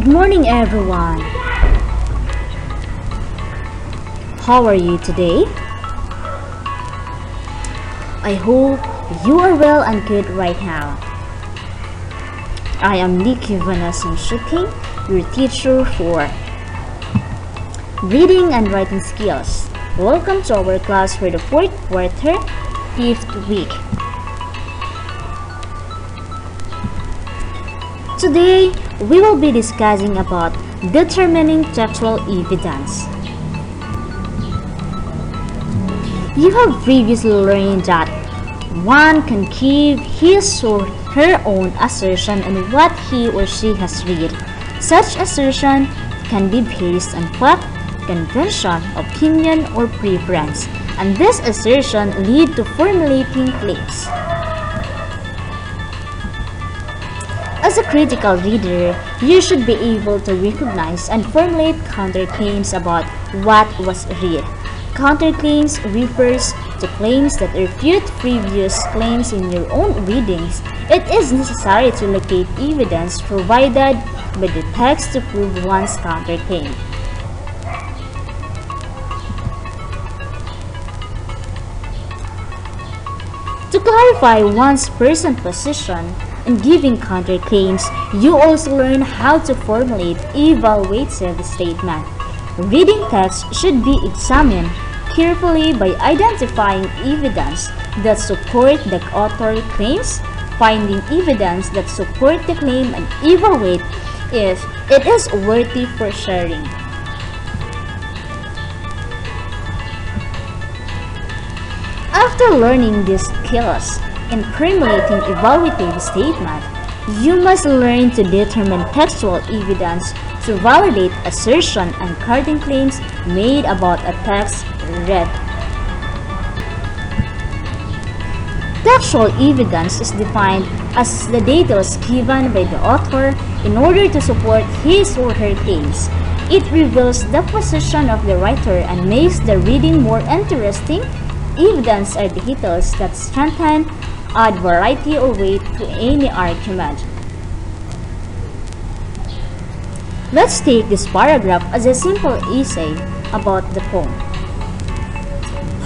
Good morning, everyone. How are you today? I hope you are well and good right now. I am Nikki Vanessa Shuking, your teacher for Reading and Writing Skills. Welcome to our class for the fourth quarter, 5th week. Today, we will be discussing about determining textual evidence. You have previously learned that one can give his or her own assertion on what he or she has read. Such assertion can be based on fact, convention, opinion, or preference, and this assertion lead to formulating claims. As a critical reader, you should be able to recognize and formulate counterclaims about what was read. Counterclaims refers to claims that refute previous claims in your own readings. It is necessary to locate evidence provided by the text to prove one's counterclaim. To clarify one's present position in giving counterclaims, you also learn how to formulate evaluative statement. Reading text should be examined carefully by identifying evidence that support the author claims, finding evidence that support the claim, and evaluate if it is worthy for sharing. After learning these skills in formulating evaluative statement, you must learn to determine textual evidence to validate assertion and counterclaims made about a text read. Textual evidence is defined as the details given by the author in order to support his or her claims. It reveals the position of the writer and makes the reading more interesting. Evidence are details that strengthen, add variety or weight to any argument. Let's take this paragraph as a simple essay about the poem.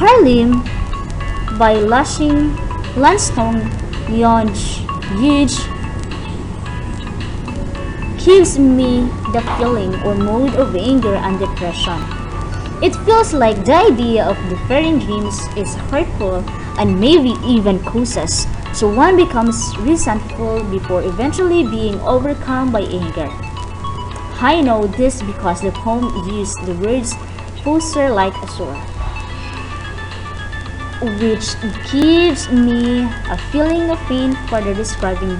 Harlem by Lanston Hughes gives me the feeling or mood of anger and depression. It feels like the idea of deferring dreams is hurtful and maybe even causes, so one becomes resentful before eventually being overcome by anger. I know this because the poem used the words "poster like a sword," which gives me a feeling of pain, further describing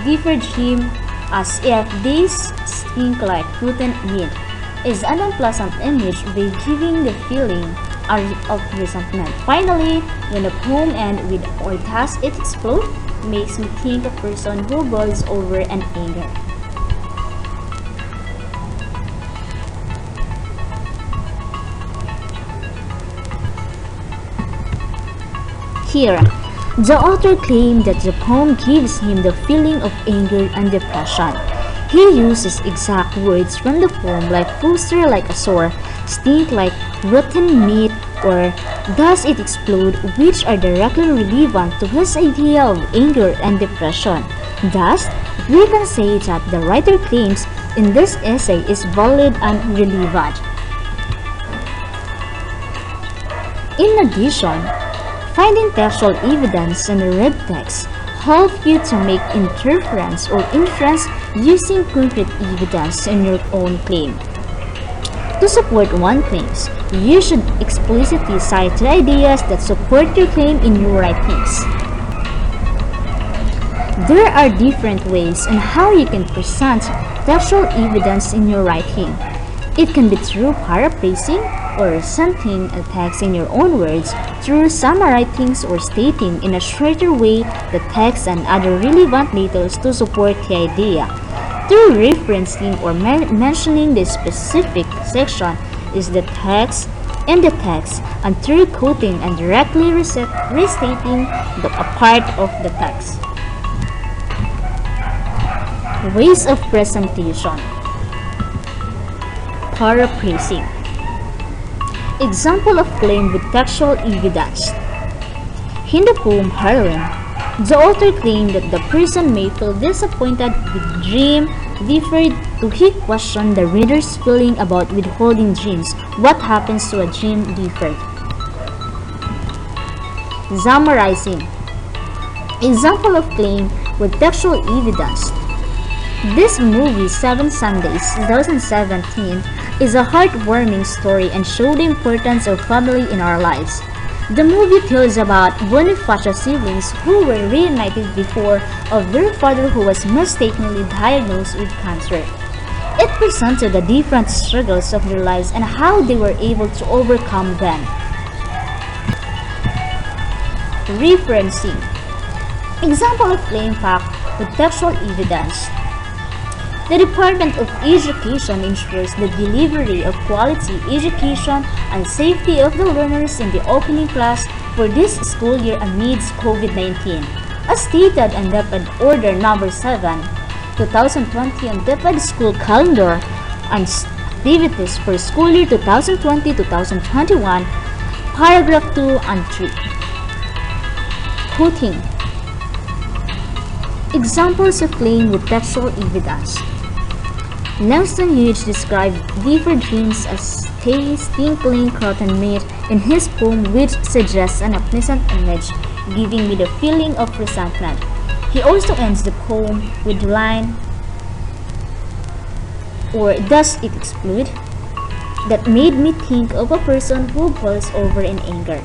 deferred dream as if they stink like rotten meat is an unpleasant image by giving the feeling of resentment. Finally, when the poem ends with "or does it explode," makes me think of a person who boils over in anger. Here, the author claimed that the poem gives him the feeling of anger and depression. He uses exact words from the poem like "poster like a sore," "stink like rotten meat," or "does it explode," which are directly relevant to his idea of anger and depression. Thus, we can say that the writer claims in this essay is valid and relevant. In addition, finding textual evidence in the read text help you to make inference or inference using concrete evidence in your own claim. To support one claims, you should explicitly cite the ideas that support your claim in your writings. There are different ways on how you can present textual evidence in your writing. It can be through paraphrasing or presenting a text in your own words, through summarizing or stating in a shorter way the text and other relevant details to support the idea, through referencing or mentioning the specific section is the text in the text, and through quoting and directly restating a part of the text. Ways of presentation. paraphrasing. Example of claim with textual evidence. In the poem Heroine, the author claimed that the person may feel disappointed with dream deferred to he questioned the reader's feeling about withholding dreams. What happens to a dream deferred? Summarizing. Example of claim with textual evidence. This movie, Seven Sundays, 2017, is a heartwarming story and shows the importance of family in our lives. The movie tells about Bonifacio's siblings who were reunited before of their father who was mistakenly diagnosed with cancer. It presented the different struggles of their lives and how they were able to overcome them. Referencing. Example of claim fact with textual evidence. The Department of Education ensures the delivery of quality education and safety of the learners in the opening class for this school year amidst COVID-19. As stated in DepEd Order No. 7, 2020 on DepEd School Calendar and Activities for School Year 2020-2021, Paragraph 2 and 3. Quoting. Examples of claim with textual evidence. Langston Hughes described deferred dreams as Tay's tinkling cotton meat in his poem, which suggests an unpleasant image, giving me the feeling of resentment. He also ends the poem with the line, or does it explode? That made me think of a person who boils over in anger.